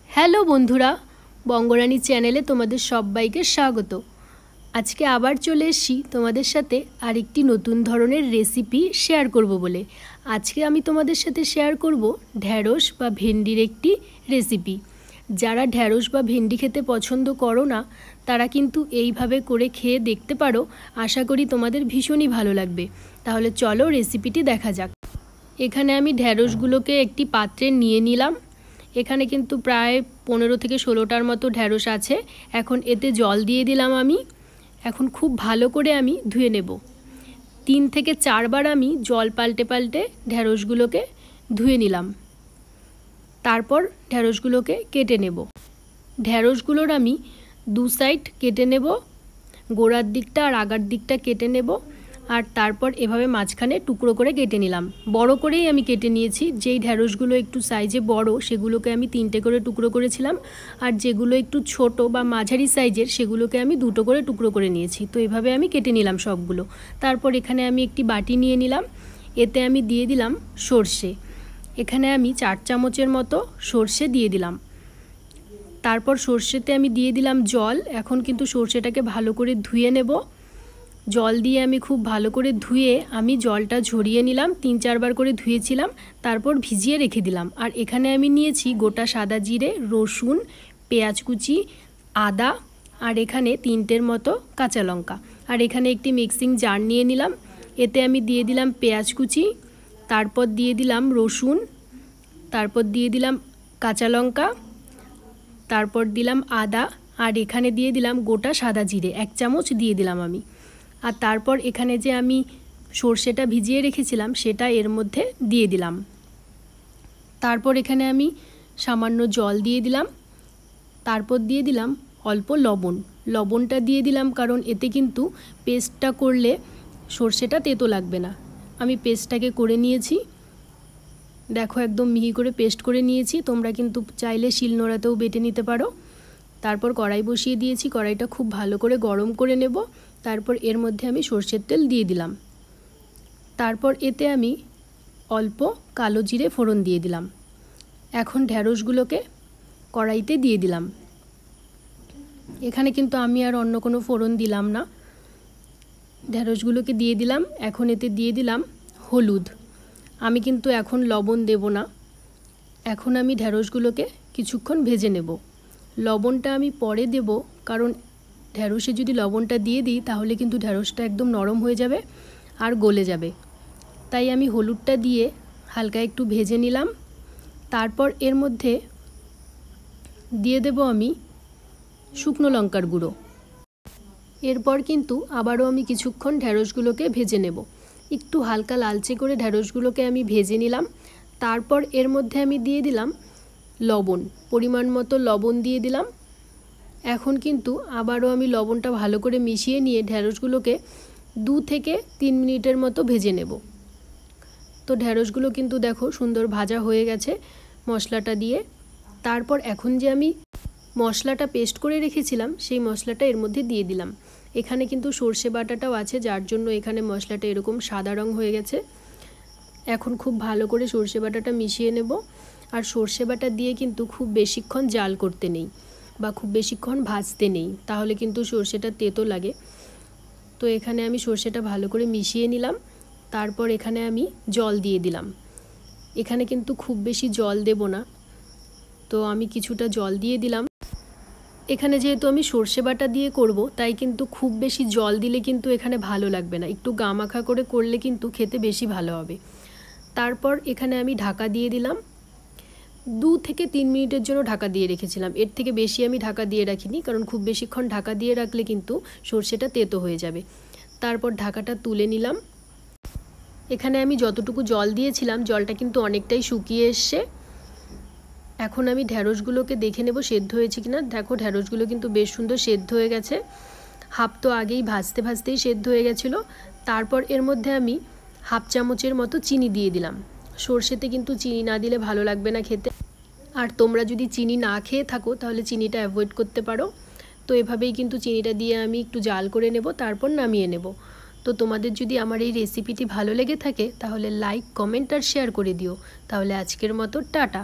Hello বন্ধুরা, বঙ্গরানী চ্যানেলে তোমাদের সবাইকে স্বাগত। আজকে আবার চলে এসেছি তোমাদের সাথে আরেকটি নতুন ধরনের রেসিপি শেয়ার করব বলে। আজকে আমি তোমাদের সাথে শেয়ার করব ঢ্যাঁড়স বা ভেন্ডির একটি রেসিপি। যারা ঢ্যাঁড়স বা ভেন্ডি খেতে পছন্দ করো না, তারা কিন্তু এইভাবে করে খেয়ে দেখতে পারো। আশা করি তোমাদের ভীষণই ভালো লাগবে। তাহলে চলো রেসিপিটি দেখা যাক। এখানে আমি ঢ্যাঁড়সগুলোকে একটি পাত্রে নিয়ে নিলাম। এখানে কিন্তু প্রায় 15 থেকে 16টার মতো ঢ্যাঁড়স আছে। এখন এতে জল দিয়ে দিলাম আমি। এখন খুব ভালো করে আমি ধুয়ে নেব। 3 থেকে 4 বার আমি জল পাল্টে পাল্টে ঢ্যাঁড়সগুলোকে ধুয়ে নিলাম। তারপর ঢ্যাঁড়সগুলোকে কেটে নেব। ঢ্যাঁড়সগুলোর আমি 2 সাইড কেটে নেব, গোড়ার দিকটা আর আগার দিকটা কেটে নেব। আর তারপর এভাবে মাঝখানে টুকরো করে কেটে নিলাম। বড় করেই আমি কেটে নিয়েছি। যেই ঢ্যাঁড়সগুলো একটু সাইজে বড় সেগুলোকে আমি 3টে করে টুকরো করেছিলাম, আর যেগুলো একটু ছোট বা মাঝারি সাইজের সেগুলোকে আমি 2টো করে টুকরো করে নিয়েছি। তো এভাবে আমি কেটে নিলাম সবগুলো। তারপর এখানে আমি একটি বাটি নিয়ে নিলাম। এতে আমি দিয়ে দিলাম সর্ষে। এখানে আমি 4 চামচের মতো সর্ষে দিয়ে দিলাম। তারপর সর্ষেতে আমি দিয়ে দিলাম জল। এখন কিন্তু সর্ষেটাকে ভালো করে ধুয়ে নেব। জল দিয়ে আমি খুব ভালো করে ধুয়ে আমি জলটা ঝরিয়ে নিলাম। 3-4 বার করে ধুয়েছিলাম, তারপর ভিজিয়ে রেখে দিলাম। আর এখানে আমি নিয়েছি গোটা সাদা জিরে, রসুন, পেঁয়াজ কুচি, আদা, আর এখানে 3টের মতো কাঁচা লঙ্কা। আর এখানে একটি মিক্সিং জার নিয়ে নিলাম। এতে আমি দিয়ে দিলাম পেঁয়াজ কুচি, তারপর দিয়ে দিলাম রসুন, তারপর দিয়ে দিলাম কাঁচা লঙ্কা, তারপর দিলাম আদা, আর এখানে দিয়ে দিলাম গোটা সাদা জিরে 1 চামচ দিয়ে দিলাম আমি। আর তারপর এখানে যে আমি সর্ষেটা ভিজিয়ে রেখেছিলাম সেটা এর মধ্যে দিয়ে দিলাম। তারপর এখানে আমি সামান্য জল দিয়ে দিলাম। তারপর দিয়ে দিলাম অল্প লবণ। লবণটা দিয়ে দিলাম কারণ এতে কিন্তু পেস্টটা করলে সর্ষেটা তেতো লাগবে না। আমি পেস্টটাকে করে নিয়েছি। দেখো একদম মিহি করে পেস্ট করে নিয়েছি। তোমরা কিন্তু চাইলে শিলনোড়াতেও বেটে নিতে পারো। তারপর কড়াই বসিয়ে দিয়েছি। কড়াইটা খুব ভালো করে গরম করে নেব। তারপর এর মধ্যে আমি সর্ষের তেল দিয়ে দিলাম। তারপর এতে আমি অল্প কালো জিরে ফোড়ন দিয়ে দিলাম। এখন ঢ্যাঁড়সগুলোকে কড়াইতে দিয়ে দিলাম। এখানে কিন্তু আমি আর অন্য কোনো ফোড়ন দিলাম না। ঢ্যাঁড়সগুলোকে দিয়ে দিলাম। এখন এতে দিয়ে দিলাম হলুদ। আমি কিন্তু এখন লবণ দেব না। এখন আমি ঢ্যাঁড়সগুলোকে কিছুক্ষণ ভেজে নেব। লবণটা আমি পরে দেব, কারণ ঢ্যাঁড়সে যদি লবণটা দিয়ে দিই তাহলে কিন্তু ঢ্যাঁড়সটা একদম নরম হয়ে যাবে আর গলে যাবে। তাই আমি হলুদটা দিয়ে হালকা একটু ভেজে নিলাম। তারপর এর মধ্যে দিয়ে দেব আমি শুকনো লঙ্কার গুঁড়ো। এরপর কিন্তু আবারও আমি কিছুক্ষণ ঢ্যাঁড়সগুলোকে ভেজে নেব। একটু হালকা লালচে করে ঢ্যাঁড়সগুলোকে আমি ভেজে নিলাম। তারপর এর মধ্যে আমি দিয়ে দিলাম লবণ, পরিমাণ মতো লবণ দিয়ে দিলাম। এখন কিন্তু আবারও আমি লবণটা ভালো করে মিশিয়ে নিয়ে ঢ্যাঁড়সগুলোকে 2 থেকে 3 মিনিটের মতো ভেজে নেব। তো ঢ্যাঁড়সগুলো কিন্তু দেখো সুন্দর ভাজা হয়ে গেছে মশলাটা দিয়ে। তারপর এখন যে আমি মশলাটা পেস্ট করে রেখেছিলাম সেই মশলাটা এর মধ্যে দিয়ে দিলাম। এখানে কিন্তু সর্ষে বাটাটাও আছে, যার জন্য এখানে মশলাটা এরকম সাদা রং হয়ে গেছে। এখন খুব ভালো করে সর্ষে বাটাটা মিশিয়ে নেব। আর সর্ষে বাটা দিয়ে কিন্তু খুব বেশিক্ষণ জাল করতে নেই বা খুব বেশিক্ষণ ভাজতে নেই, তাহলে কিন্তু সর্ষেটা তেতো লাগে। তো এখানে আমি সর্ষেটা ভালো করে মিশিয়ে নিলাম। তারপর এখানে আমি জল দিয়ে দিলাম। এখানে কিন্তু খুব বেশি জল দেব না, তো আমি কিছুটা জল দিয়ে দিলাম। এখানে যেহেতু আমি সর্ষে বাটা দিয়ে করব, তাই কিন্তু খুব বেশি জল দিলে কিন্তু এখানে ভালো লাগবে না। একটু গামাখা করে করলে কিন্তু খেতে বেশি ভালো হবে। তারপর এখানে আমি ঢাকা দিয়ে দিলাম। 2 থেকে 3 মিনিটের জন্য ঢাকা দিয়ে রেখেছিলাম। এর থেকে বেশি আমি ঢাকা দিয়ে রাখিনি, কারণ খুব বেশিক্ষণ ঢাকা দিয়ে রাখলে কিন্তু সর্ষেটা তেতো হয়ে যাবে। তারপর ঢাকাটা তুলে নিলাম। এখানে আমি যতটুকু জল দিয়েছিলাম জলটা কিন্তু অনেকটাই শুকিয়ে এসছে। এখন আমি ঢ্যাঁড়সগুলোকে দেখে নেব সেদ্ধ হয়েছে কিনা। দেখো ঢ্যাঁড়সগুলো কিন্তু বেশ সুন্দর সেদ্ধ হয়ে গেছে। হাফ তো আগেই ভাজতে ভাজতেই সেদ্ধ হয়ে গেছিলো। তারপর এর মধ্যে আমি 1/2 চামচের মতো চিনি দিয়ে দিলাম। সর্ষেতে কিন্তু চিনি না দিলে ভালো লাগবে না খেতে। আর তোমরা যদি চিনি না খেয়ে থাকো তাহলে চিনিটা অ্যাভয়েড করতে পারো। তো এভাবেই কিন্তু চিনিটা দিয়ে আমি একটু জাল করে নেব, তারপর নামিয়ে নেব। তো তোমাদের যদি আমার এই রেসিপিটি ভালো লেগে থাকে তাহলে লাইক, কমেন্ট আর শেয়ার করে দিও। তাহলে আজকের মতো টাটা।